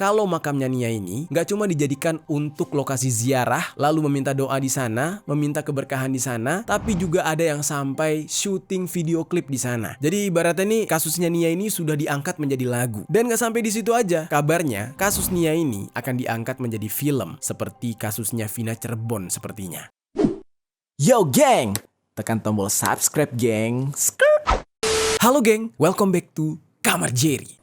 kalau makamnya Nia ini nggak cuma dijadikan untuk lokasi ziarah, lalu meminta doa di sana, meminta keberkahan di sana, tapi juga ada yang sampai syuting video klip di sana. Jadi ibaratnya nih kasusnya Nia ini sudah diangkat menjadi lagu. Dan nggak sampai di situ aja. Kabarnya kasus Nia ini akan diangkat menjadi film seperti kasusnya Vina Cirebon sepertinya. Yo geng, tekan tombol subscribe geng. Halo geng, welcome back to Kamar Jerry.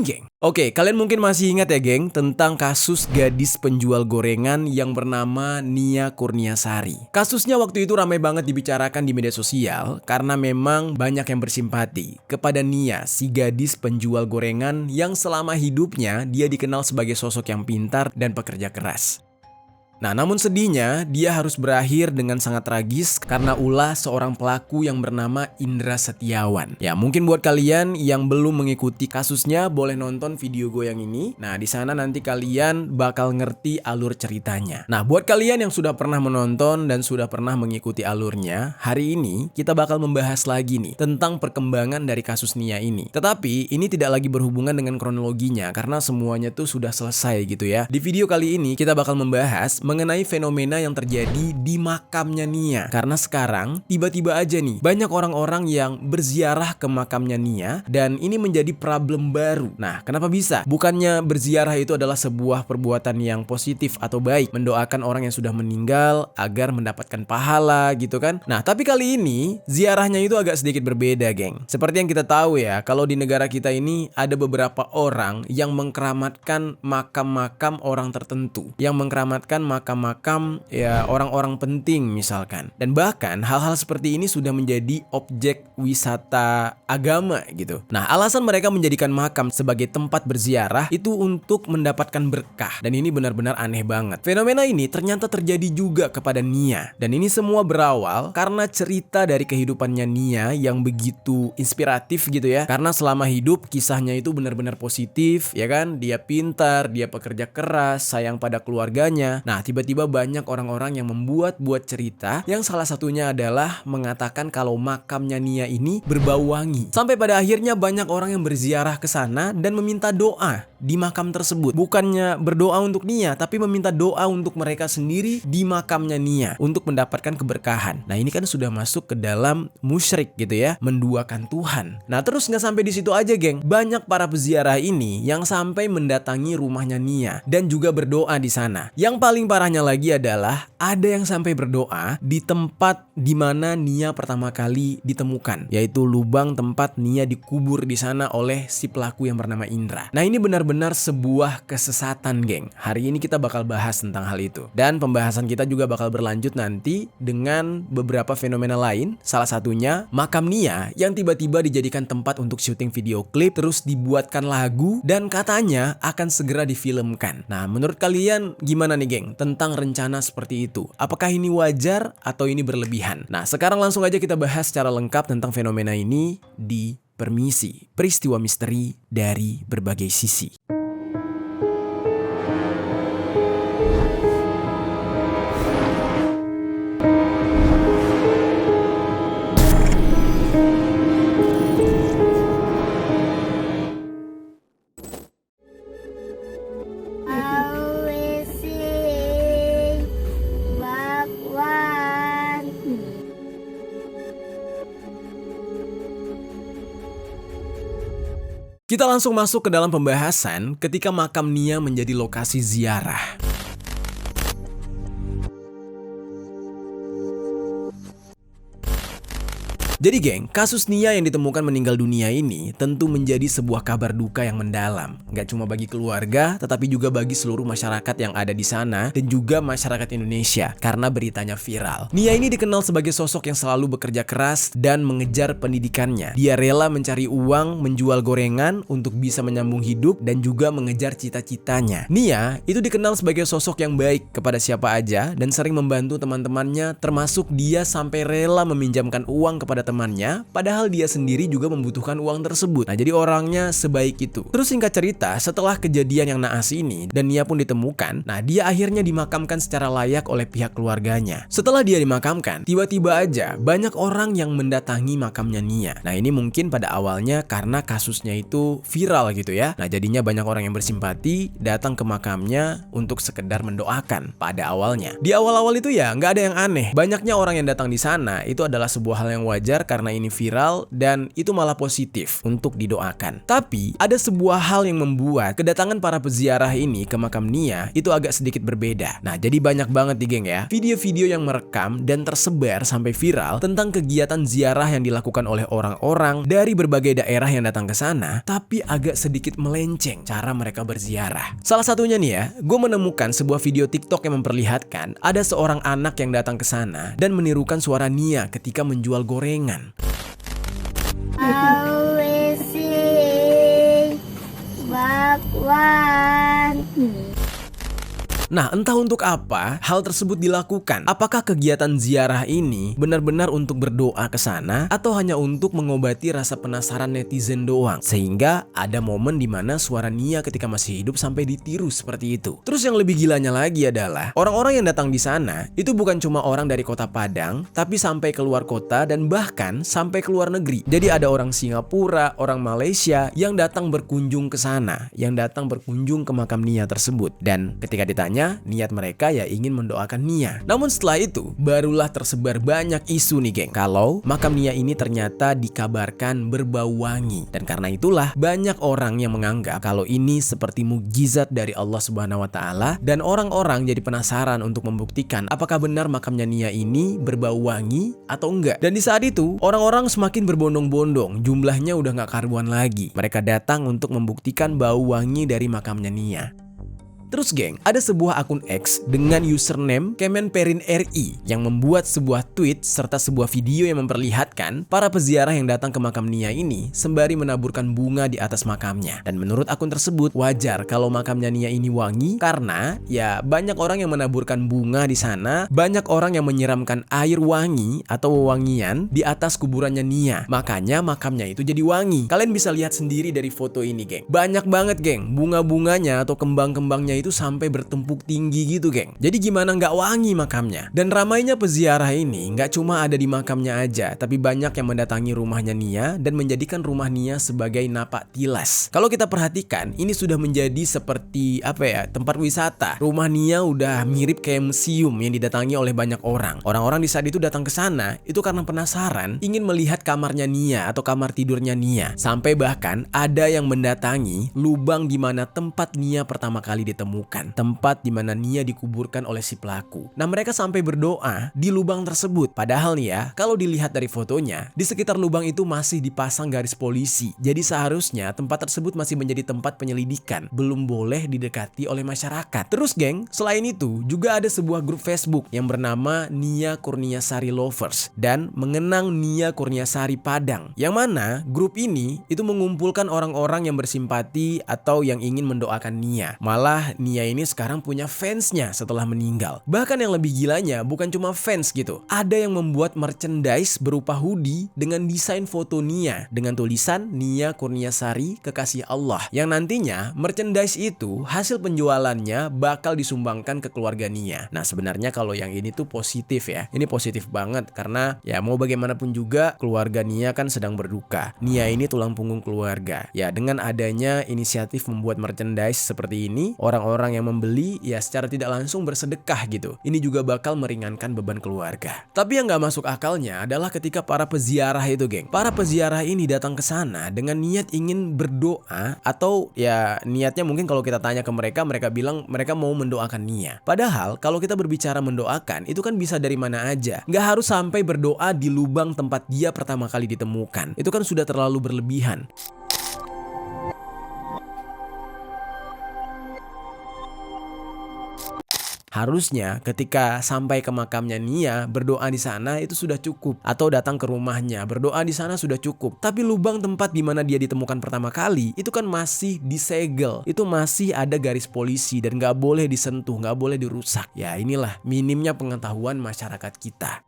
Geng. Oke, kalian mungkin masih ingat ya geng tentang kasus gadis penjual gorengan yang bernama Nia Kurniasari. Kasusnya waktu itu ramai banget dibicarakan di media sosial karena memang banyak yang bersimpati kepada Nia, si gadis penjual gorengan yang selama hidupnya dia dikenal sebagai sosok yang pintar dan pekerja keras. Nah, namun sedihnya dia harus berakhir dengan sangat tragis karena ulah seorang pelaku yang bernama Indra Setiawan. Ya, mungkin buat kalian yang belum mengikuti kasusnya boleh nonton video gue yang ini. Nah, di sana nanti kalian bakal ngerti alur ceritanya. Nah, buat kalian yang sudah pernah menonton dan sudah pernah mengikuti alurnya, hari ini kita bakal membahas lagi nih tentang perkembangan dari kasus Nia ini. Tetapi ini tidak lagi berhubungan dengan kronologinya karena semuanya tuh sudah selesai gitu ya. Di video kali ini kita bakal membahas mengenai fenomena yang terjadi di makamnya Nia. Karena sekarang tiba-tiba aja nih banyak orang-orang yang berziarah ke makamnya Nia dan ini menjadi problem baru. Nah, kenapa bisa? Bukannya berziarah itu adalah sebuah perbuatan yang positif atau baik, mendoakan orang yang sudah meninggal agar mendapatkan pahala gitu kan. Nah, tapi kali ini ziarahnya itu agak sedikit berbeda, geng. Seperti yang kita tahu ya, kalau di negara kita ini ada beberapa orang yang mengkeramatkan makam-makam orang tertentu, yang mengkeramatkan makam-makam ya orang-orang penting misalkan. Dan bahkan hal-hal seperti ini sudah menjadi objek wisata agama gitu. Nah, alasan mereka menjadikan makam sebagai tempat berziarah itu untuk mendapatkan berkah. Dan ini benar-benar aneh banget. Fenomena ini ternyata terjadi juga kepada Nia. Dan ini semua berawal karena cerita dari kehidupannya Nia yang begitu inspiratif gitu ya. Karena selama hidup kisahnya itu benar-benar positif ya kan. Dia pintar, dia pekerja keras, sayang pada keluarganya. Nah, tiba-tiba banyak orang-orang yang membuat cerita yang salah satunya adalah mengatakan kalau makamnya Nia ini berbau wangi. Sampai pada akhirnya banyak orang yang berziarah ke sana dan meminta doa di makam tersebut. Bukannya berdoa untuk Nia, tapi meminta doa untuk mereka sendiri di makamnya Nia untuk mendapatkan keberkahan. Nah, ini kan sudah masuk ke dalam musyrik gitu ya, menduakan Tuhan. Nah, terus nggak sampai di situ aja, geng. Banyak para peziarah ini yang sampai mendatangi rumahnya Nia dan juga berdoa di sana. Yang paling parahnya lagi adalah ada yang sampai berdoa di tempat di mana Nia pertama kali ditemukan, yaitu lubang tempat Nia dikubur di sana oleh si pelaku yang bernama Indra. Nah, ini benar-benar sebuah kesesatan, geng. Hari ini kita bakal bahas tentang hal itu. Dan pembahasan kita juga bakal berlanjut nanti dengan beberapa fenomena lain. Salah satunya makam Nia yang tiba-tiba dijadikan tempat untuk syuting video klip, terus dibuatkan lagu dan katanya akan segera difilmkan. Nah, menurut kalian gimana nih, geng, tentang rencana seperti itu? Apakah ini wajar atau ini berlebihan? Nah, sekarang langsung aja kita bahas secara lengkap tentang fenomena ini di Permisi, peristiwa misteri dari berbagai sisi. Kita langsung masuk ke dalam pembahasan ketika makam Nia menjadi lokasi ziarah. Jadi geng, kasus Nia yang ditemukan meninggal dunia ini tentu menjadi sebuah kabar duka yang mendalam. Gak cuma bagi keluarga, tetapi juga bagi seluruh masyarakat yang ada di sana dan juga masyarakat Indonesia karena beritanya viral. Nia ini dikenal sebagai sosok yang selalu bekerja keras dan mengejar pendidikannya. Dia rela mencari uang, menjual gorengan untuk bisa menyambung hidup dan juga mengejar cita-citanya. Nia itu dikenal sebagai sosok yang baik kepada siapa aja dan sering membantu teman-temannya, termasuk dia sampai rela meminjamkan uang kepada teman-temannya, padahal dia sendiri juga membutuhkan uang tersebut. Nah, jadi orangnya sebaik itu. Terus singkat cerita, setelah kejadian yang naas ini dan Nia pun ditemukan, nah dia akhirnya dimakamkan secara layak oleh pihak keluarganya. Setelah dia dimakamkan, tiba-tiba aja banyak orang yang mendatangi makamnya Nia. Nah, ini mungkin pada awalnya karena kasusnya itu viral gitu ya. Nah, jadinya banyak orang yang bersimpati datang ke makamnya untuk sekedar mendoakan pada awalnya. Di awal-awal itu ya nggak ada yang aneh. Banyaknya orang yang datang di sana itu adalah sebuah hal yang wajar karena ini viral dan itu malah positif untuk didoakan. Tapi ada sebuah hal yang membuat kedatangan para peziarah ini ke makam Nia itu agak sedikit berbeda. Nah, jadi banyak banget nih geng ya video-video yang merekam dan tersebar sampai viral tentang kegiatan ziarah yang dilakukan oleh orang-orang dari berbagai daerah yang datang ke sana, tapi agak sedikit melenceng cara mereka berziarah. Salah satunya nih ya, gue menemukan sebuah video TikTok yang memperlihatkan ada seorang anak yang datang ke sana dan menirukan suara Nia ketika menjual gorengan. Nah, entah untuk apa hal tersebut dilakukan. Apakah kegiatan ziarah ini benar-benar untuk berdoa ke sana atau hanya untuk mengobati rasa penasaran netizen doang? Sehingga ada momen di mana suara Nia ketika masih hidup sampai ditiru seperti itu. Terus yang lebih gilanya lagi adalah orang-orang yang datang di sana itu bukan cuma orang dari kota Padang, tapi sampai keluar kota dan bahkan sampai ke luar negeri. Jadi ada orang Singapura, orang Malaysia yang datang berkunjung ke sana, yang datang berkunjung ke makam Nia tersebut. Dan ketika ditanya, niat mereka ya ingin mendoakan Nia. Namun setelah itu barulah tersebar banyak isu nih geng, kalau makam Nia ini ternyata dikabarkan berbau wangi. Dan karena itulah banyak orang yang menganggap kalau ini seperti mukjizat dari Allah Subhanahu wa taala, dan orang-orang jadi penasaran untuk membuktikan apakah benar makamnya Nia ini berbau wangi atau enggak. Dan di saat itu orang-orang semakin berbondong-bondong, jumlahnya udah gak karuan lagi. Mereka datang untuk membuktikan bau wangi dari makamnya Nia. Terus geng, ada sebuah akun X dengan username KemenPerinRI yang membuat sebuah tweet serta sebuah video yang memperlihatkan para peziarah yang datang ke makam Nia ini sembari menaburkan bunga di atas makamnya. Dan menurut akun tersebut, wajar kalau makamnya Nia ini wangi karena ya banyak orang yang menaburkan bunga di sana, banyak orang yang menyiramkan air wangi atau wewangian di atas kuburannya Nia. Makanya makamnya itu jadi wangi. Kalian bisa lihat sendiri dari foto ini geng. Banyak banget geng, bunga-bunganya atau kembang-kembangnya itu sampai bertumpuk tinggi gitu geng. Jadi gimana nggak wangi makamnya? Dan ramainya peziarah ini nggak cuma ada di makamnya aja, tapi banyak yang mendatangi rumahnya Nia dan menjadikan rumah Nia sebagai napak tilas. Kalau kita perhatikan, ini sudah menjadi seperti apa ya, tempat wisata. Rumah Nia udah mirip kayak museum yang didatangi oleh banyak orang. Orang-orang di saat itu datang ke sana itu karena penasaran, ingin melihat kamarnya Nia atau kamar tidurnya Nia. Sampai bahkan ada yang mendatangi lubang di mana tempat Nia pertama kali ditemukan, tempat di mana Nia dikuburkan oleh si pelaku. Nah, mereka sampai berdoa di lubang tersebut. Padahal nih ya, kalau dilihat dari fotonya, di sekitar lubang itu masih dipasang garis polisi. Jadi seharusnya tempat tersebut masih menjadi tempat penyelidikan, belum boleh didekati oleh masyarakat. Terus geng, selain itu juga ada sebuah grup Facebook yang bernama Nia Kurniasari Lovers dan mengenang Nia Kurniasari Padang. Yang mana grup ini itu mengumpulkan orang-orang yang bersimpati atau yang ingin mendoakan Nia. Malah Nia ini sekarang punya fansnya setelah meninggal. Bahkan yang lebih gilanya bukan cuma fans gitu. Ada yang membuat merchandise berupa hoodie dengan desain foto Nia dengan tulisan Nia Kurniasari Kekasih Allah. Yang nantinya merchandise itu hasil penjualannya bakal disumbangkan ke keluarga Nia. Nah, sebenarnya kalau yang ini tuh positif ya. Ini positif banget karena ya mau bagaimanapun juga keluarga Nia kan sedang berduka. Nia ini tulang punggung keluarga. Ya dengan adanya inisiatif membuat merchandise seperti ini, orang-orang yang membeli ya secara tidak langsung bersedekah gitu. Ini juga bakal meringankan beban keluarga. Tapi yang gak masuk akalnya adalah ketika para peziarah itu geng. Para peziarah ini datang ke sana dengan niat ingin berdoa atau ya niatnya mungkin kalau kita tanya ke mereka, mereka bilang mereka mau mendoakan Nia. Padahal kalau kita berbicara mendoakan itu kan bisa dari mana aja. Gak harus sampai berdoa di lubang tempat dia pertama kali ditemukan. Itu kan sudah terlalu berlebihan. Harusnya ketika sampai ke makamnya Nia, berdoa di sana itu sudah cukup, atau datang ke rumahnya, berdoa di sana sudah cukup. Tapi lubang tempat di mana dia ditemukan pertama kali itu kan masih disegel, itu masih ada garis polisi dan nggak boleh disentuh, nggak boleh dirusak. Ya inilah minimnya pengetahuan masyarakat kita.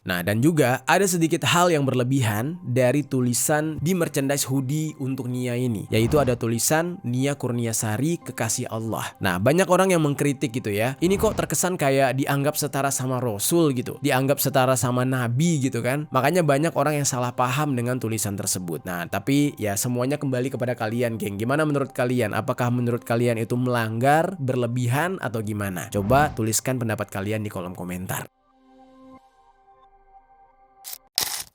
Nah, dan juga ada sedikit hal yang berlebihan dari tulisan di merchandise hoodie untuk Nia ini, yaitu ada tulisan Nia Kurniasari kekasih Allah. Nah, banyak orang yang mengkritik gitu ya. Ini kok terkesan kayak dianggap setara sama Rasul gitu, dianggap setara sama Nabi gitu kan. Makanya banyak orang yang salah paham dengan tulisan tersebut. Nah, tapi ya semuanya kembali kepada kalian, geng. Gimana menurut kalian? Apakah menurut kalian itu melanggar, berlebihan, atau gimana? Coba tuliskan pendapat kalian di kolom komentar.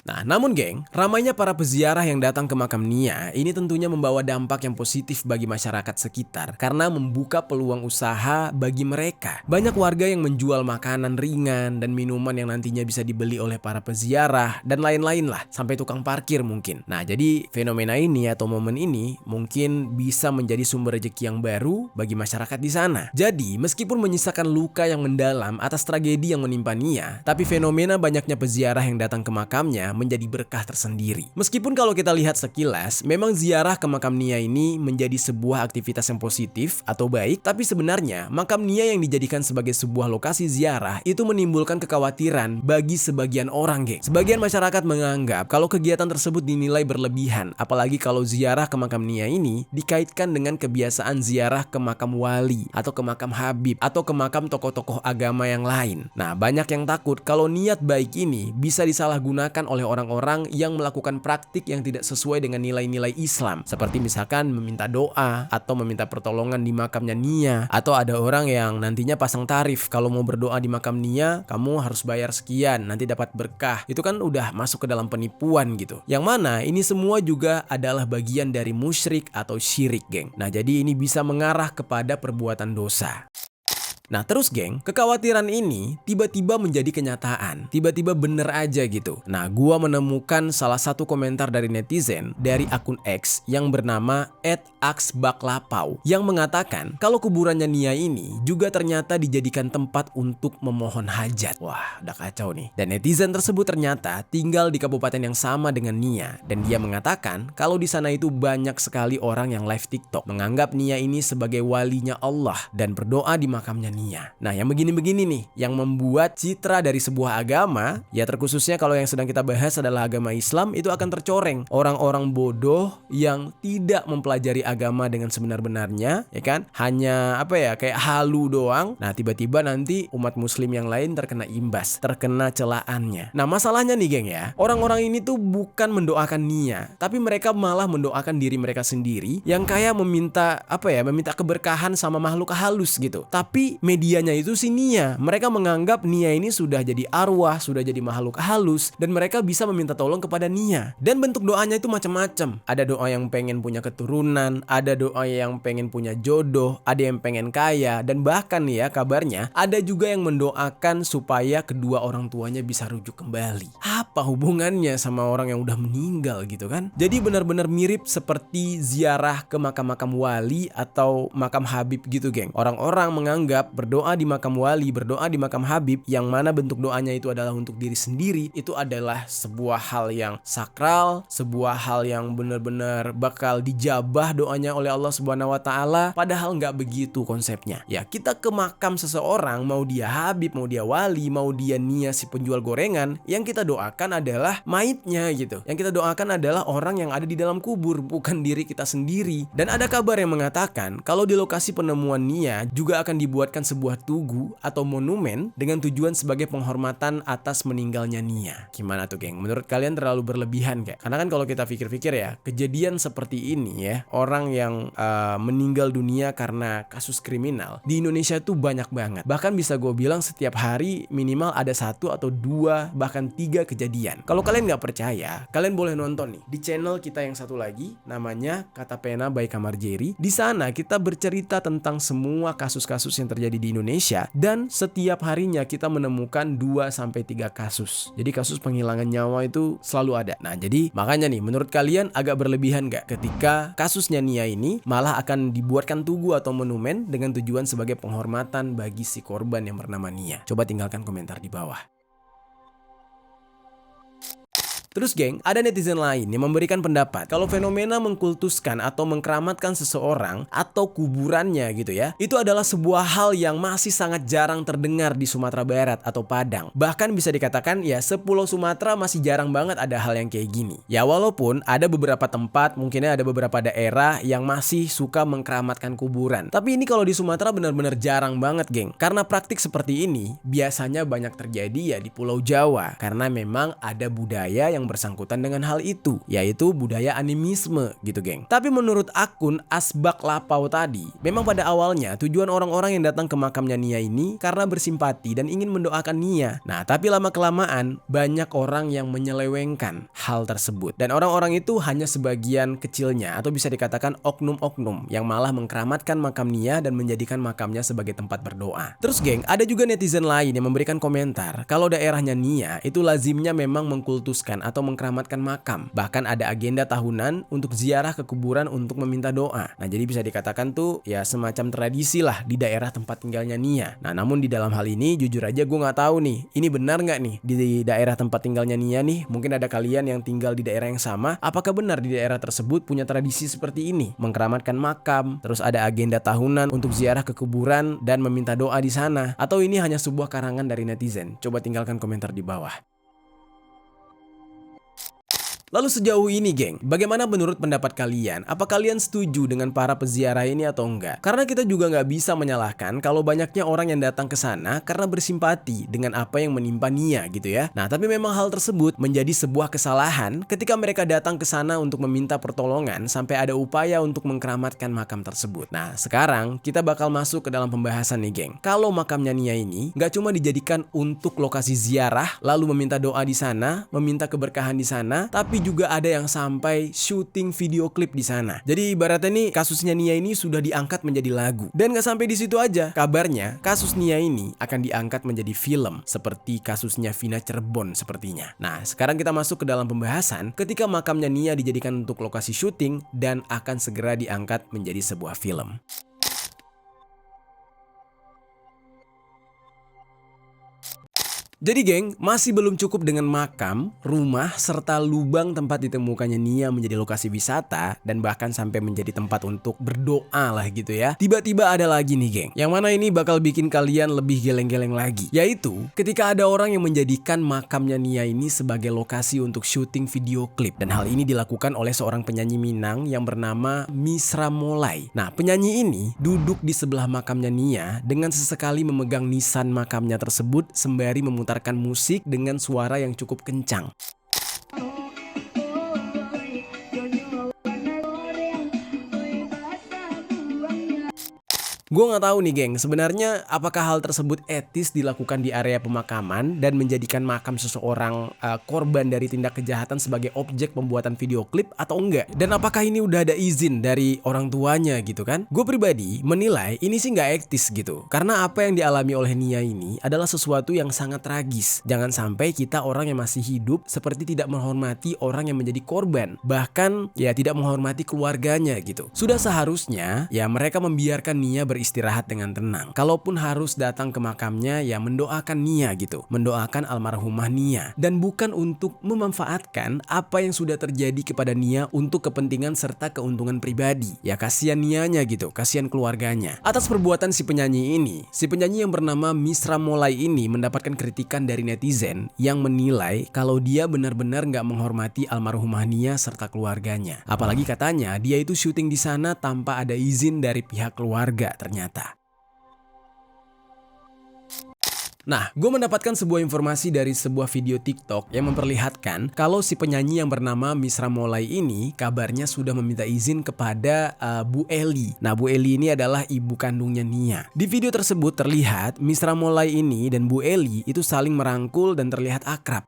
Nah, namun geng, ramainya para peziarah yang datang ke makam Nia ini tentunya membawa dampak yang positif bagi masyarakat sekitar karena membuka peluang usaha bagi mereka. Banyak warga yang menjual makanan ringan dan minuman yang nantinya bisa dibeli oleh para peziarah dan lain-lain lah, sampai tukang parkir mungkin. Nah, jadi fenomena ini atau momen ini mungkin bisa menjadi sumber rezeki yang baru bagi masyarakat di sana. Jadi, meskipun menyisakan luka yang mendalam atas tragedi yang menimpa Nia, tapi fenomena banyaknya peziarah yang datang ke makamnya menjadi berkah tersendiri. Meskipun kalau kita lihat sekilas, memang ziarah ke makam Nia ini menjadi sebuah aktivitas yang positif atau baik, tapi sebenarnya makam Nia yang dijadikan sebagai sebuah lokasi ziarah itu menimbulkan kekhawatiran bagi sebagian orang, geng. Sebagian masyarakat menganggap kalau kegiatan tersebut dinilai berlebihan, apalagi kalau ziarah ke makam Nia ini dikaitkan dengan kebiasaan ziarah ke makam wali atau ke makam Habib atau ke makam tokoh-tokoh agama yang lain. Nah, banyak yang takut kalau niat baik ini bisa disalahgunakan oleh orang-orang yang melakukan praktik yang tidak sesuai dengan nilai-nilai Islam, seperti misalkan meminta doa atau meminta pertolongan di makamnya Nia, atau ada orang yang nantinya pasang tarif kalau mau berdoa di makam Nia kamu harus bayar sekian nanti dapat berkah. Itu kan udah masuk ke dalam penipuan gitu, yang mana ini semua juga adalah bagian dari musyrik atau syirik, geng. Nah, jadi ini bisa mengarah kepada perbuatan dosa. Nah, terus geng, kekhawatiran ini tiba-tiba menjadi kenyataan. Tiba-tiba bener aja gitu. Nah, gua menemukan salah satu komentar dari netizen dari akun X yang bernama @axbaklapau yang mengatakan kalau kuburannya Nia ini juga ternyata dijadikan tempat untuk memohon hajat. Wah, udah kacau nih. Dan netizen tersebut ternyata tinggal di kabupaten yang sama dengan Nia, dan dia mengatakan kalau di sana itu banyak sekali orang yang live TikTok menganggap Nia ini sebagai walinya Allah dan berdoa di makamnya Nia. Nah, yang begini-begini nih yang membuat citra dari sebuah agama, ya terkhususnya kalau yang sedang kita bahas adalah agama Islam, itu akan tercoreng. Orang-orang bodoh yang tidak mempelajari agama dengan sebenar-benarnya, ya kan? Hanya kayak halu doang. Nah, tiba-tiba nanti umat muslim yang lain terkena imbas, terkena celaannya. Nah, masalahnya nih, geng ya. Orang-orang ini tuh bukan mendoakan Nia, tapi mereka malah mendoakan diri mereka sendiri yang kayak meminta meminta keberkahan sama makhluk halus gitu. Tapi medianya itu si Nia. Mereka menganggap Nia ini sudah jadi arwah, sudah jadi makhluk halus, dan mereka bisa meminta tolong kepada Nia. Dan bentuk doanya itu macam-macam. Ada doa yang pengen punya keturunan, ada doa yang pengen punya jodoh, ada yang pengen kaya, dan bahkan nih ya kabarnya ada juga yang mendoakan supaya kedua orang tuanya bisa rujuk kembali. Apa hubungannya sama orang yang udah meninggal gitu kan? Jadi benar-benar mirip seperti ziarah ke makam-makam wali atau makam Habib gitu, geng. Orang-orang menganggap berdoa di makam wali, berdoa di makam Habib, yang mana bentuk doanya itu adalah untuk diri sendiri, itu adalah sebuah hal yang sakral, sebuah hal yang benar-benar bakal dijabah doanya oleh Allah Subhanahu wa Ta'ala. Padahal nggak begitu konsepnya. Ya, kita ke makam seseorang, mau dia Habib, mau dia wali, mau dia Nia si penjual gorengan, yang kita doakan adalah maitnya gitu. Yang kita doakan adalah orang yang ada di dalam kubur, bukan diri kita sendiri. Dan ada kabar yang mengatakan kalau di lokasi penemuan Nia juga akan dibuatkan sebuah tugu atau monumen dengan tujuan sebagai penghormatan atas meninggalnya Nia. Gimana tuh, geng? Menurut kalian terlalu berlebihan gak? Karena kan kalau kita pikir-pikir ya, kejadian seperti ini ya, orang yang meninggal dunia karena kasus kriminal di Indonesia tuh banyak banget. Bahkan bisa gue bilang setiap hari minimal ada 1 atau 2 bahkan 3 kejadian. Kalau kalian gak percaya, kalian boleh nonton nih di channel kita yang satu lagi, namanya Kata Pena by Kamar Jerry. Di sana kita bercerita tentang semua kasus-kasus yang terjadi di Indonesia, dan setiap harinya kita menemukan 2-3 kasus. Jadi kasus penghilangan nyawa itu selalu ada. Nah, jadi makanya nih, menurut kalian agak berlebihan gak ketika kasusnya Nia ini malah akan dibuatkan tugu atau monumen dengan tujuan sebagai penghormatan bagi si korban yang bernama Nia? Coba tinggalkan komentar di bawah. Terus geng, ada netizen lain yang memberikan pendapat kalau fenomena mengkultuskan atau mengkeramatkan seseorang atau kuburannya gitu ya, itu adalah sebuah hal yang masih sangat jarang terdengar di Sumatera Barat atau Padang. Bahkan bisa dikatakan ya sepulau Sumatera masih jarang banget ada hal yang kayak gini. Ya walaupun ada beberapa tempat, mungkinnya ada beberapa daerah yang masih suka mengkeramatkan kuburan. Tapi ini kalau di Sumatera benar-benar jarang banget geng. Karena praktik seperti ini biasanya banyak terjadi ya di Pulau Jawa. Karena memang ada budaya yang bersangkutan dengan hal itu, yaitu budaya animisme gitu geng. Tapi menurut akun Asbak Lapau tadi, memang pada awalnya tujuan orang-orang yang datang ke makamnya Nia ini karena bersimpati dan ingin mendoakan Nia. Nah tapi lama-kelamaan banyak orang yang menyelewengkan hal tersebut. Dan orang-orang itu hanya sebagian kecilnya atau bisa dikatakan oknum-oknum yang malah mengkeramatkan makam Nia dan menjadikan makamnya sebagai tempat berdoa. Terus geng, ada juga netizen lain yang memberikan komentar kalau daerahnya Nia itu lazimnya memang mengkultuskan atau mengkeramatkan makam. Bahkan ada agenda tahunan untuk ziarah ke kuburan untuk meminta doa. Nah jadi bisa dikatakan tuh ya semacam tradisi lah di daerah tempat tinggalnya Nia. Nah namun di dalam hal ini jujur aja gue nggak tahu nih, ini benar nggak nih di daerah tempat tinggalnya Nia nih. Mungkin ada kalian yang tinggal di daerah yang sama. Apakah benar di daerah tersebut punya tradisi seperti ini, mengkeramatkan makam, terus ada agenda tahunan untuk ziarah ke kuburan dan meminta doa di sana? Atau ini hanya sebuah karangan dari netizen? Coba tinggalkan komentar di bawah. Lalu sejauh ini geng, bagaimana menurut pendapat kalian? Apa kalian setuju dengan para peziarah ini atau enggak? Karena kita juga nggak bisa menyalahkan kalau banyaknya orang yang datang ke sana karena bersimpati dengan apa yang menimpa Nia gitu ya. Nah tapi memang hal tersebut menjadi sebuah kesalahan ketika mereka datang ke sana untuk meminta pertolongan sampai ada upaya untuk mengkeramatkan makam tersebut. Nah sekarang kita bakal masuk ke dalam pembahasan nih geng. Kalau makamnya Nia ini nggak cuma dijadikan untuk lokasi ziarah lalu meminta doa di sana, meminta keberkahan di sana, tapi juga ada yang sampai syuting video klip di sana. Jadi ibaratnya nih kasusnya Nia ini sudah diangkat menjadi lagu. Dan gak sampai di situ aja. Kabarnya kasus Nia ini akan diangkat menjadi film seperti kasusnya Vina Cirebon sepertinya. Nah sekarang kita masuk ke dalam pembahasan ketika makamnya Nia dijadikan untuk lokasi syuting dan akan segera diangkat menjadi sebuah film. Jadi geng, masih belum cukup dengan makam, rumah, serta lubang tempat ditemukannya Nia menjadi lokasi wisata dan bahkan sampai menjadi tempat untuk berdoa lah gitu ya. Tiba-tiba ada lagi nih geng, yang mana ini bakal bikin kalian lebih geleng-geleng lagi. Yaitu ketika ada orang yang menjadikan makamnya Nia ini sebagai lokasi untuk syuting video klip. Dan hal ini dilakukan oleh seorang penyanyi Minang yang bernama Misra Molay. Nah penyanyi ini duduk di sebelah makamnya Nia dengan sesekali memegang nisan makamnya tersebut sembari memutar musik dengan suara yang cukup kencang. Gue nggak tahu nih geng, sebenarnya apakah hal tersebut etis dilakukan di area pemakaman dan menjadikan makam seseorang korban dari tindak kejahatan sebagai objek pembuatan video klip atau enggak? Dan apakah ini udah ada izin dari orang tuanya gitu kan? Gue pribadi menilai ini sih nggak etis gitu. Karena apa yang dialami oleh Nia ini adalah sesuatu yang sangat tragis. Jangan sampai kita orang yang masih hidup seperti tidak menghormati orang yang menjadi korban. Bahkan ya tidak menghormati keluarganya gitu. Sudah seharusnya ya mereka membiarkan Nia beristirahat dengan tenang. Kalaupun harus datang ke makamnya ya mendoakan Nia gitu. Mendoakan almarhumah Nia. Dan bukan untuk memanfaatkan apa yang sudah terjadi kepada Nia untuk kepentingan serta keuntungan pribadi. Ya kasihan Nianya gitu. Kasihan keluarganya. Atas perbuatan si penyanyi ini, si penyanyi yang bernama Misra Molay ini mendapatkan kritikan dari netizen yang menilai kalau dia benar-benar nggak menghormati almarhumah Nia serta keluarganya. Apalagi katanya dia itu syuting di sana tanpa ada izin dari pihak keluarga ternyata. Nah, gue mendapatkan sebuah informasi dari sebuah video TikTok yang memperlihatkan kalau si penyanyi yang bernama Misra Molay ini kabarnya sudah meminta izin kepada Bu Eli. Nah, Bu Eli ini adalah ibu kandungnya Nia. Di video tersebut terlihat Misra Molay ini dan Bu Eli itu saling merangkul dan terlihat akrab.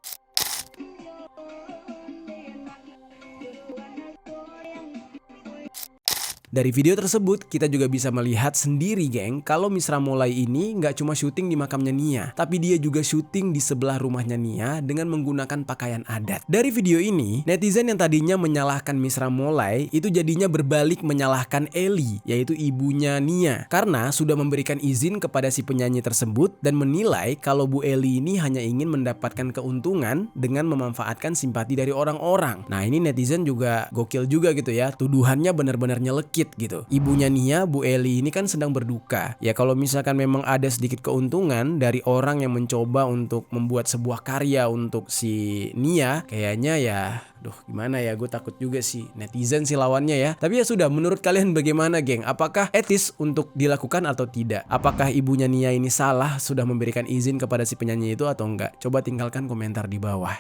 Dari video tersebut kita juga bisa melihat sendiri geng kalau Misra Molay ini nggak cuma syuting di makamnya Nia, tapi dia juga syuting di sebelah rumahnya Nia dengan menggunakan pakaian adat. Dari video ini, netizen yang tadinya menyalahkan Misra Molay itu jadinya berbalik menyalahkan Eli, yaitu ibunya Nia, karena sudah memberikan izin kepada si penyanyi tersebut dan menilai kalau Bu Eli ini hanya ingin mendapatkan keuntungan dengan memanfaatkan simpati dari orang-orang. Nah ini netizen juga gokil juga gitu ya, tuduhannya benar-benar nyelekit gitu. Ibunya Nia, Bu Eli ini kan sedang berduka. Ya kalau misalkan memang ada sedikit keuntungan dari orang yang mencoba untuk membuat sebuah karya untuk si Nia, kayaknya ya gimana ya, gue takut juga sih netizen sih lawannya ya. Tapi ya sudah, menurut kalian bagaimana geng? Apakah etis untuk dilakukan atau tidak? Apakah ibunya Nia ini salah sudah memberikan izin kepada si penyanyi itu atau enggak? Coba tinggalkan komentar di bawah.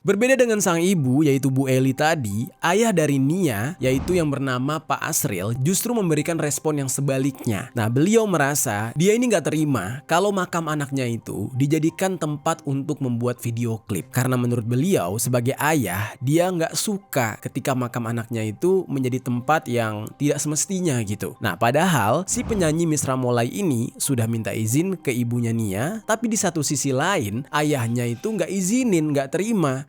Berbeda dengan sang ibu yaitu Bu Eli tadi, ayah dari Nia yaitu yang bernama Pak Asril justru memberikan respon yang sebaliknya. Nah beliau merasa dia ini gak terima kalau makam anaknya itu dijadikan tempat untuk membuat video klip. Karena menurut beliau sebagai ayah, dia gak suka ketika makam anaknya itu menjadi tempat yang tidak semestinya gitu. Nah padahal si penyanyi Misra Molay ini sudah minta izin ke ibunya Nia, tapi di satu sisi lain ayahnya itu gak izinin, gak terima.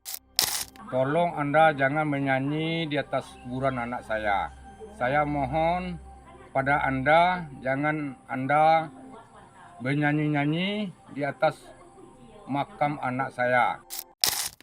Tolong Anda jangan menyanyi di atas kuburan anak saya. Saya mohon pada Anda, jangan Anda bernyanyi-nyanyi di atas makam anak saya.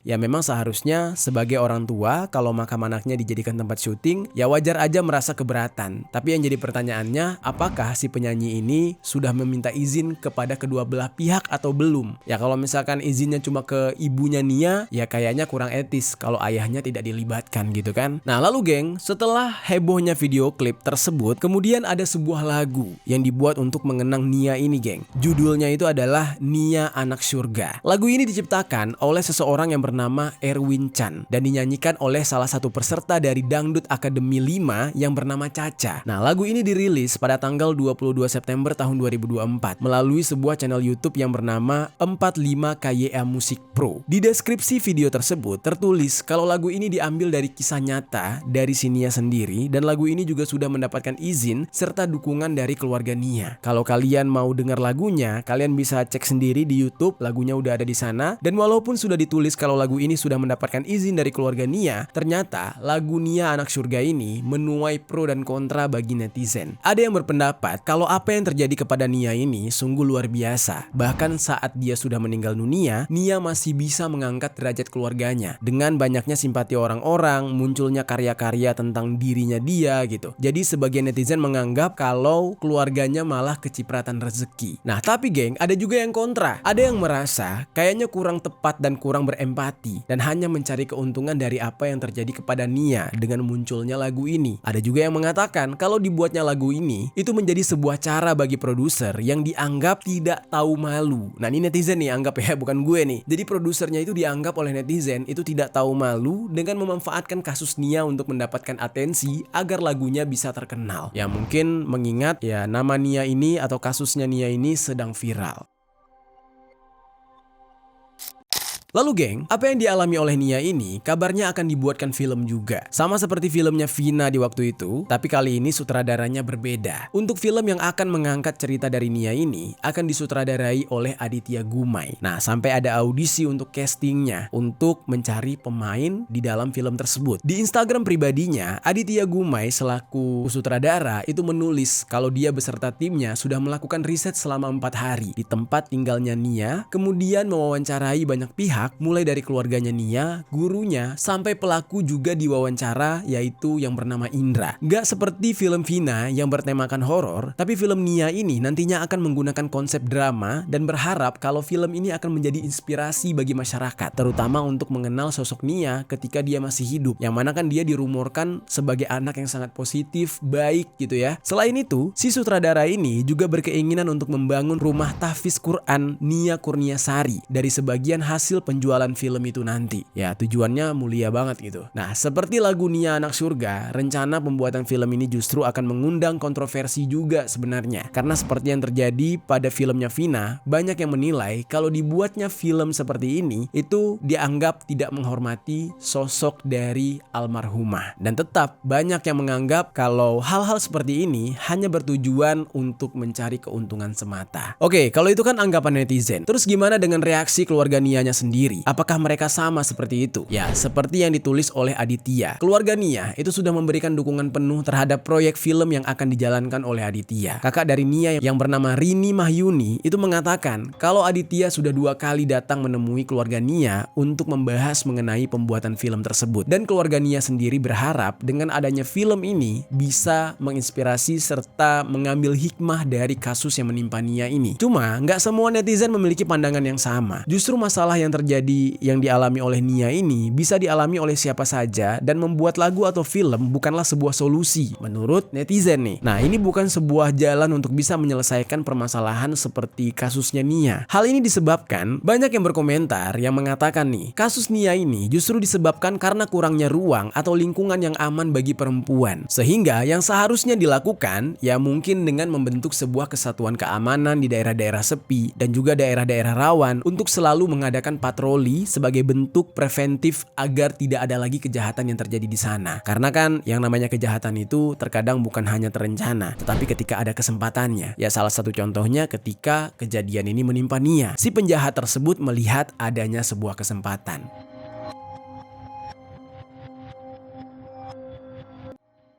Ya memang seharusnya sebagai orang tua kalau makam anaknya dijadikan tempat syuting ya wajar aja merasa keberatan. Tapi yang jadi pertanyaannya, apakah si penyanyi ini sudah meminta izin kepada kedua belah pihak atau belum? Ya kalau misalkan izinnya cuma ke ibunya Nia, ya kayaknya kurang etis kalau ayahnya tidak dilibatkan gitu kan. Nah lalu geng, setelah hebohnya video klip tersebut, kemudian ada sebuah lagu yang dibuat untuk mengenang Nia ini geng. Judulnya itu adalah Nia Anak Surga. Lagu ini diciptakan oleh seseorang yang bernama Erwin Chan dan dinyanyikan oleh salah satu peserta dari Dangdut Akademi 5 yang bernama Caca. Nah lagu ini dirilis pada tanggal 22 September tahun 2024 melalui sebuah channel YouTube yang bernama 45KYA Musik Pro. Di deskripsi video tersebut tertulis kalau lagu ini diambil dari kisah nyata dari si Nia sendiri dan lagu ini juga sudah mendapatkan izin serta dukungan dari keluarga Nia. Kalau kalian mau dengar lagunya, kalian bisa cek sendiri di YouTube, lagunya udah ada di sana. Dan walaupun sudah ditulis kalau lagu ini sudah mendapatkan izin dari keluarga Nia, ternyata lagu Nia Anak Surga ini menuai pro dan kontra bagi netizen. Ada yang berpendapat kalau apa yang terjadi kepada Nia ini sungguh luar biasa. Bahkan saat dia sudah meninggal dunia, Nia masih bisa mengangkat derajat keluarganya. Dengan banyaknya simpati orang-orang, munculnya karya-karya tentang dirinya dia gitu. Jadi sebagian netizen menganggap kalau keluarganya malah kecipratan rezeki. Nah tapi geng, ada juga yang kontra. Ada yang merasa kayaknya kurang tepat dan kurang berempati dan hanya mencari keuntungan dari apa yang terjadi kepada Nia dengan munculnya lagu ini. Ada juga yang mengatakan kalau dibuatnya lagu ini itu menjadi sebuah cara bagi produser yang dianggap tidak tahu malu. Nah ini netizen nih anggap ya, bukan gue nih. Jadi produsernya itu dianggap oleh netizen itu tidak tahu malu dengan memanfaatkan kasus Nia untuk mendapatkan atensi agar lagunya bisa terkenal. Ya mungkin mengingat ya nama Nia ini atau kasusnya Nia ini sedang viral. Lalu geng, apa yang dialami oleh Nia ini kabarnya akan dibuatkan film juga. Sama seperti filmnya Vina di waktu itu, tapi kali ini sutradaranya berbeda. Untuk film yang akan mengangkat cerita dari Nia ini akan disutradarai oleh Aditya Gumai. Nah, sampai ada audisi untuk castingnya untuk mencari pemain di dalam film tersebut. Di Instagram pribadinya, Aditya Gumai selaku sutradara itu menulis kalau dia beserta timnya sudah melakukan riset selama 4 hari di tempat tinggalnya Nia, kemudian mewawancarai banyak pihak mulai dari keluarganya Nia, gurunya, sampai pelaku juga diwawancara yaitu yang bernama Indra. Gak seperti film Vina yang bertemakan horor, tapi film Nia ini nantinya akan menggunakan konsep drama dan berharap kalau film ini akan menjadi inspirasi bagi masyarakat, terutama untuk mengenal sosok Nia ketika dia masih hidup, yang mana kan dia dirumorkan sebagai anak yang sangat positif, baik gitu ya. Selain itu, si sutradara ini juga berkeinginan untuk membangun rumah tahfiz Quran Nia Kurniasari dari sebagian hasil penjualan film itu nanti. Ya, tujuannya mulia banget gitu. Nah, seperti lagu Nia Anak Surga, rencana pembuatan film ini justru akan mengundang kontroversi juga sebenarnya. Karena seperti yang terjadi pada filmnya Vina, banyak yang menilai kalau dibuatnya film seperti ini itu dianggap tidak menghormati sosok dari almarhumah. Dan tetap banyak yang menganggap kalau hal-hal seperti ini hanya bertujuan untuk mencari keuntungan semata. Oke, kalau itu kan anggapan netizen. Terus gimana dengan reaksi keluarga Nianya sendiri? Apakah mereka sama seperti itu? Ya, seperti yang ditulis oleh Aditya. Keluarga Nia itu sudah memberikan dukungan penuh terhadap proyek film yang akan dijalankan oleh Aditya. Kakak dari Nia yang bernama Rini Mahyuni itu mengatakan kalau Aditya sudah 2 kali datang menemui keluarga Nia untuk membahas mengenai pembuatan film tersebut. Dan keluarga Nia sendiri berharap dengan adanya film ini bisa menginspirasi serta mengambil hikmah dari kasus yang menimpa Nia ini. Cuma nggak semua netizen memiliki pandangan yang sama. Justru masalah yang terjadi yang dialami oleh Nia ini bisa dialami oleh siapa saja dan membuat lagu atau film bukanlah sebuah solusi menurut netizen nih. Nah, ini bukan sebuah jalan untuk bisa menyelesaikan permasalahan seperti kasusnya Nia. Hal ini disebabkan banyak yang berkomentar yang mengatakan nih, kasus Nia ini justru disebabkan karena kurangnya ruang atau lingkungan yang aman bagi perempuan. Sehingga yang seharusnya dilakukan ya mungkin dengan membentuk sebuah kesatuan keamanan di daerah-daerah sepi dan juga daerah-daerah rawan untuk selalu mengadakan patroli sebagai bentuk preventif agar tidak ada lagi kejahatan yang terjadi di sana. Karena kan yang namanya kejahatan itu terkadang bukan hanya terencana, tetapi ketika ada kesempatannya. Ya, salah satu contohnya ketika kejadian ini menimpa Nia. Si penjahat tersebut melihat adanya sebuah kesempatan.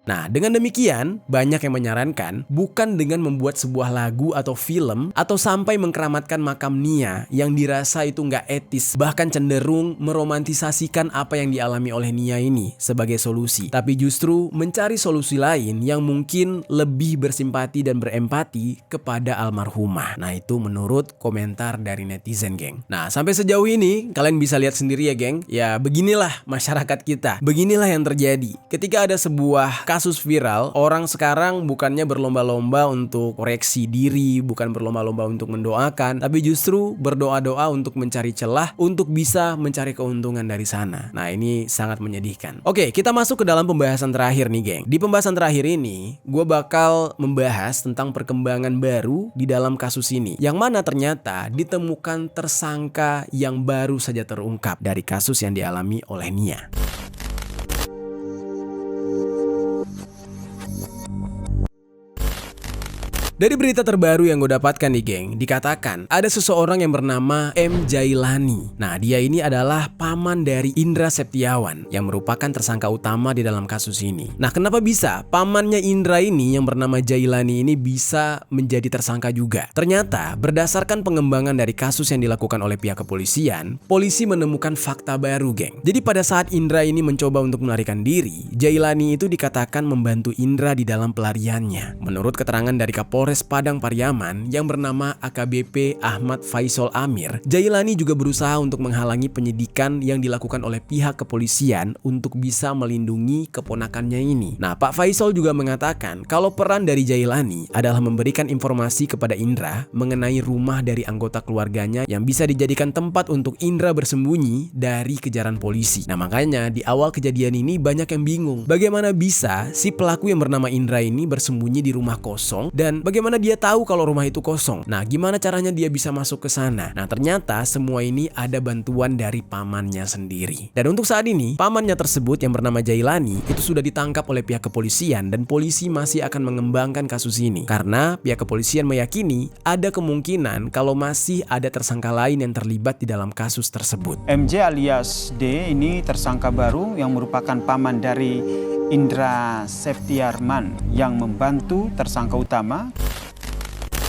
Nah, dengan demikian, banyak yang menyarankan bukan dengan membuat sebuah lagu atau film atau sampai mengkeramatkan makam Nia yang dirasa itu nggak etis, bahkan cenderung meromantisasikan apa yang dialami oleh Nia ini sebagai solusi. Tapi justru mencari solusi lain yang mungkin lebih bersimpati dan berempati kepada almarhumah. Nah, itu menurut komentar dari netizen, geng. Nah, sampai sejauh ini, kalian bisa lihat sendiri ya, geng. Ya, beginilah masyarakat kita. Beginilah yang terjadi. Ketika ada sebuah kasus viral, orang sekarang bukannya berlomba-lomba untuk koreksi diri, bukan berlomba-lomba untuk mendoakan, tapi justru berdoa-doa untuk mencari celah untuk bisa mencari keuntungan dari sana. Nah, ini sangat menyedihkan. Oke, kita masuk ke dalam pembahasan terakhir nih, geng. Di pembahasan terakhir ini, gue bakal membahas tentang perkembangan baru di dalam kasus ini, yang mana ternyata ditemukan tersangka yang baru saja terungkap dari kasus yang dialami oleh Nia. Dari berita terbaru yang gue dapatkan nih, geng, dikatakan ada seseorang yang bernama M. Jailani. Nah, dia ini adalah paman dari Indra Septiawan yang merupakan tersangka utama di dalam kasus ini. Nah, kenapa bisa pamannya Indra ini yang bernama Jailani ini bisa menjadi tersangka juga? Ternyata berdasarkan pengembangan dari kasus yang dilakukan oleh pihak kepolisian, polisi menemukan fakta baru, geng. Jadi pada saat Indra ini mencoba untuk melarikan diri, Jailani itu dikatakan membantu Indra di dalam pelariannya. Menurut keterangan dari Kapolres Padang Pariaman yang bernama AKBP Ahmad Faisal Amir, Jailani juga berusaha untuk menghalangi penyidikan yang dilakukan oleh pihak kepolisian untuk bisa melindungi keponakannya ini. Nah, Pak Faisal juga mengatakan kalau peran dari Jailani adalah memberikan informasi kepada Indra mengenai rumah dari anggota keluarganya yang bisa dijadikan tempat untuk Indra bersembunyi dari kejaran polisi. Nah, makanya di awal kejadian ini banyak yang bingung, bagaimana bisa si pelaku yang bernama Indra ini bersembunyi di rumah kosong dan bagaimana dia tahu kalau rumah itu kosong. Nah, gimana caranya dia bisa masuk ke sana? Nah, ternyata semua ini ada bantuan dari pamannya sendiri. Dan untuk saat ini, pamannya tersebut yang bernama Jailani itu sudah ditangkap oleh pihak kepolisian dan polisi masih akan mengembangkan kasus ini. Karena pihak kepolisian meyakini ada kemungkinan kalau masih ada tersangka lain yang terlibat di dalam kasus tersebut. MJ alias D ini tersangka baru yang merupakan paman dari Indra Septiarman yang membantu tersangka utama.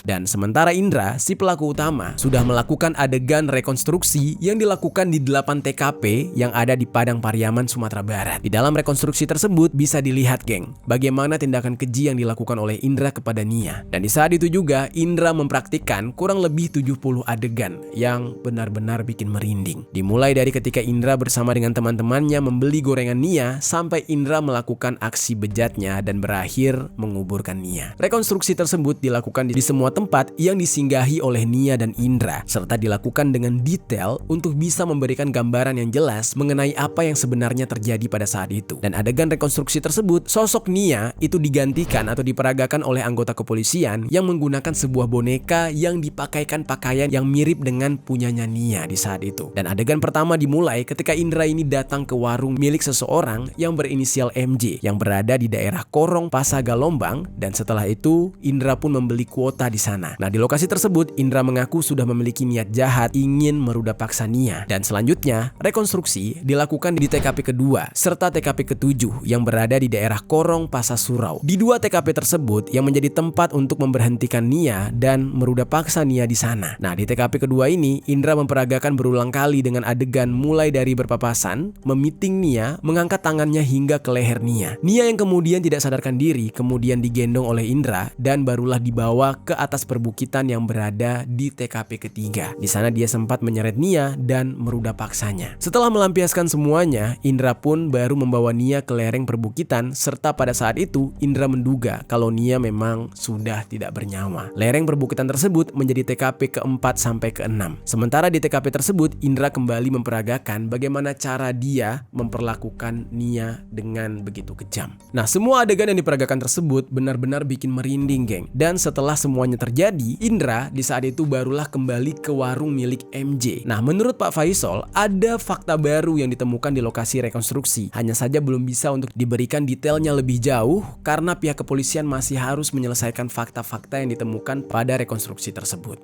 Dan sementara Indra, si pelaku utama, sudah melakukan adegan rekonstruksi yang dilakukan di 8 TKP yang ada di Padang Pariaman, Sumatera Barat. Di dalam rekonstruksi tersebut bisa dilihat, geng, bagaimana tindakan keji yang dilakukan oleh Indra kepada Nia. Dan di saat itu juga, Indra mempraktikkan kurang lebih 70 adegan yang benar-benar bikin merinding. Dimulai dari ketika Indra bersama dengan teman-temannya membeli gorengan Nia, sampai Indra melakukan aksi bejatnya dan berakhir menguburkan Nia. Rekonstruksi tersebut dilakukan di semua tempat yang disinggahi oleh Nia dan Indra, serta dilakukan dengan detail untuk bisa memberikan gambaran yang jelas mengenai apa yang sebenarnya terjadi pada saat itu. Dan adegan rekonstruksi tersebut, sosok Nia itu digantikan atau diperagakan oleh anggota kepolisian yang menggunakan sebuah boneka yang dipakaikan pakaian yang mirip dengan punyanya Nia di saat itu. Dan adegan pertama dimulai ketika Indra ini datang ke warung milik seseorang yang berinisial MJ yang berada di daerah Korong Pasagalombang, dan setelah itu Indra pun membeli kuota di sana. Nah, di lokasi tersebut Indra mengaku sudah memiliki niat jahat ingin meruda paksa Nia, dan selanjutnya rekonstruksi dilakukan di TKP kedua serta TKP ketujuh yang berada di daerah Korong Pasasurau. Di dua TKP tersebut yang menjadi tempat untuk memberhentikan Nia dan meruda paksa Nia di sana. Nah, di TKP kedua ini Indra memperagakan berulang kali dengan adegan mulai dari berpapasan, memiting Nia, mengangkat tangannya hingga ke leher Nia. Nia yang kemudian tidak sadarkan diri kemudian digendong oleh Indra dan barulah dibawa ke atas perbukitan yang berada di TKP ketiga. Di sana dia sempat menyeret Nia dan meruda paksanya. Setelah melampiaskan semuanya, Indra pun baru membawa Nia ke lereng perbukitan, serta pada saat itu Indra menduga kalau Nia memang sudah tidak bernyawa. Lereng perbukitan tersebut menjadi TKP keempat sampai keenam. Sementara di TKP tersebut Indra kembali memperagakan bagaimana cara dia memperlakukan Nia dengan begitu kejam. Nah, semua adegan yang diperagakan tersebut benar-benar bikin merinding, geng. Dan setelah semuanya terjadi, Indra di saat itu barulah kembali ke warung milik MJ. Nah, menurut Pak Faisal, ada fakta baru yang ditemukan di lokasi rekonstruksi. Hanya saja belum bisa untuk diberikan detailnya lebih jauh karena pihak kepolisian masih harus menyelesaikan fakta-fakta yang ditemukan pada rekonstruksi tersebut.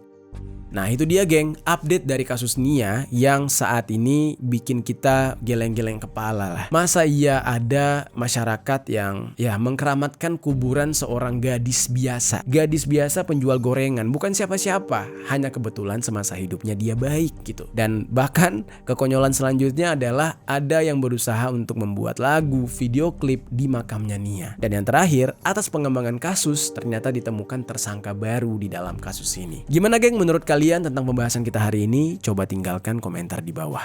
Nah, itu dia, geng, update dari kasus Nia yang saat ini bikin kita geleng-geleng kepala lah. Masa iya ada masyarakat yang mengkeramatkan kuburan seorang gadis biasa. Gadis biasa penjual gorengan, bukan siapa-siapa, hanya kebetulan semasa hidupnya dia baik gitu. Dan bahkan kekonyolan selanjutnya adalah ada yang berusaha untuk membuat lagu, video klip di makamnya Nia. Dan yang terakhir, atas pengembangan kasus ternyata ditemukan tersangka baru di dalam kasus ini. Gimana, geng, menurut kalian tentang pembahasan kita hari ini? Coba tinggalkan komentar di bawah.